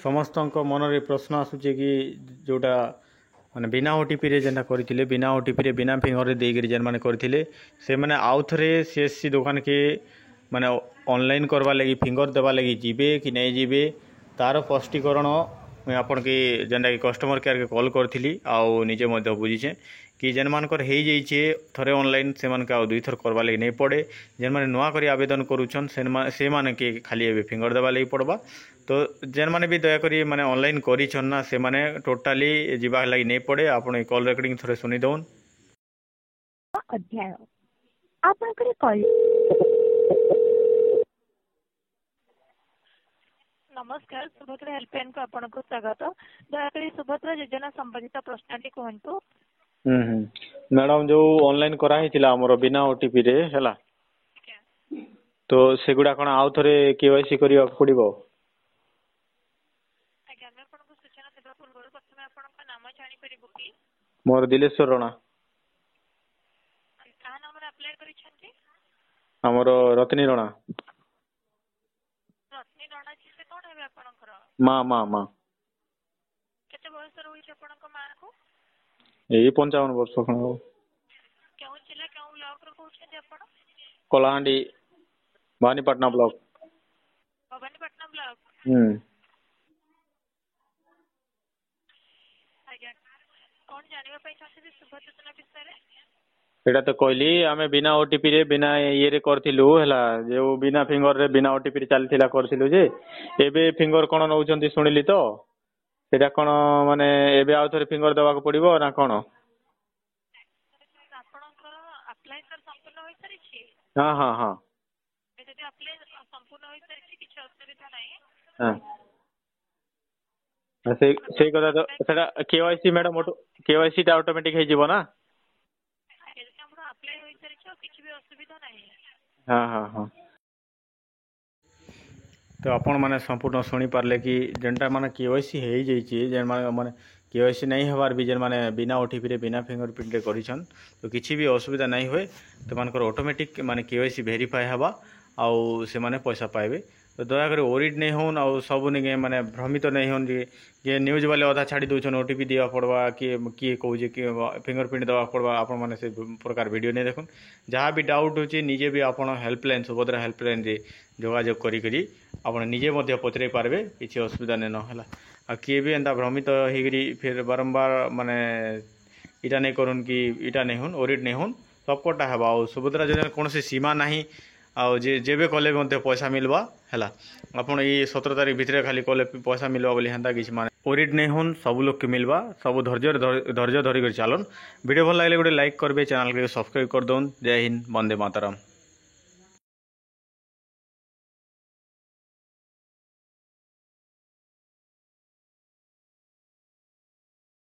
समस्त मन रे प्रश्न आसूचे कि जोटा माने बिना ओटीपी रे जेना करथिले बिना ओटीपी रे बिना फिंगर रे देगिरि जेन माने करथिले से माने आउ थरे सीएससी दुकान के माने ऑनलाइन करवा लगी फिंगर देवा लगी जीवे कि नहीं जीवे तार स्पष्टीकरण मैं आपन के जेनटा कि कस्टमर केयर के कॉल करथिली आउ निजे मध्य बुझीछे कि जेन मानकर हो जाइए थरे ऑनलाइन से मान के दुई थर करवा लगी नहीं पड़े जेन माने नुआ करी आवेदन करूछन से माने के खाली एबे फिंगर देवा लगी पड़बा तो जेन माने भी दयाकरी माने ऑनलाइन करिछन ना से माने टोटाली जीवा लगी नहीं पड़े आपण कॉल रेकॉर्डिंग थरे सुनी दउन अध्याय आपनकर कॉल नमस्कार सुभद्रा हेल्पलाइन को आपन को स्वागत दयाकरी सुभद्रा योजना संबंधित प्रश्नटी कहंतु मैडम जो ऑनलाइन करा हितिला हमरो बिना ओटीपी रे हला तो सेगुडा कोन आउ थरे केवाईसी करिया पड़िबो आज्ञा मैं आपन को सूचना देबा पूर्व प्रथमे आपन का नाम जानि परिबो की मोर दिलेश्वर राणा का नाम रे अप्लाई करिसंती हमरो रत्नी राणा जी से कोन हेबे आपन कर मां केते बयस रही छै आपन को मां को एई 55 वर्ष खण केउ जिला केउ ब्लॉक रो कहउछे आपन कोलाहांडी भवानीपटना ब्लॉक भवानीपटना ब्लॉक आज्ञा कोन जानिबा पई चाहते सुभद्रा योजना विषय रे एटा तो कहली आमे बिना ओटीपी रे बिना ये रे करथिलु हला जे बिना फिंगर रे बिना ओटीपी रे चलथिला करथिलु जे एबे फिंगर कोन नउचंती सुनिली तो सेटा कोन माने एबे आउ थरे फिंगर देवा को पड़िबो ना कोन आपनकर अप्लाई सर संपूर्ण होई सरी छी हां यदि अप्लाई संपूर्ण होई सरी छी किछ असुविधा नाही हां से कथा तो सेटा केवाईसी मैडम केवाईसी टा ऑटोमेटिक हे जीवो ना यदि हमरो अप्लाई होई सरी छी किछ भी असुविधा नाही हां तो आपण माने संपूर्ण सुनी पारले कि जेनटा माने केवाईसी हे जाइए जेन माने केवाईसी नहीं हबार भी जेन माने बिना ओटीपी रे बिना फिंगरप्रिंट रे करिछन तो किछि भी असुविधा नहीं होए तो मानकर ऑटोमेटिक माने केवाईसी वेरीफाई हबा आउ से माने पैसा पाइबे तो दयाकर ओरिड नहीं होन आउ सब निगे माने भ्रमित नहीं होन जे न्यूज वाले अधा छाड़ी दउछन ओटीपी दिया पड़वा कि कहू जे कि फिंगरप्रिंट दवा पड़वा आपण माने से प्रकार वीडियो नहीं देखुन जहाँ भी डाउट होची निजे भी आपण हेल्पलाइन सुभद्रा हेल्पलाइन रे जोगाजोग करी आपण निजे मध्य पचरे पारबे किछि असुविधा नहीं न हला आ किए भी एंता भ्रमित होगी फिर बारंबार माने इटा नहीं करुन कि इटा नहीं होन ओरिड नहीं होन सबकटा हेबा आ सुभद्रा योजना कौन सीमा नहीं आउ जेबे कले मध्य पैसा मिलवा हैला आपण ये 17 तारीख भितर खाली कले पैसा मिलवा बोली हेंता किछि माने ओरिड नहीं होन सब लोग के मिलवा सब धैर्य धरी कर चलन वीडियो भल लागले गोटे लाइक करबे चैनल के सब्सक्राइब कर दोन जय हिंद वंदे मातरम।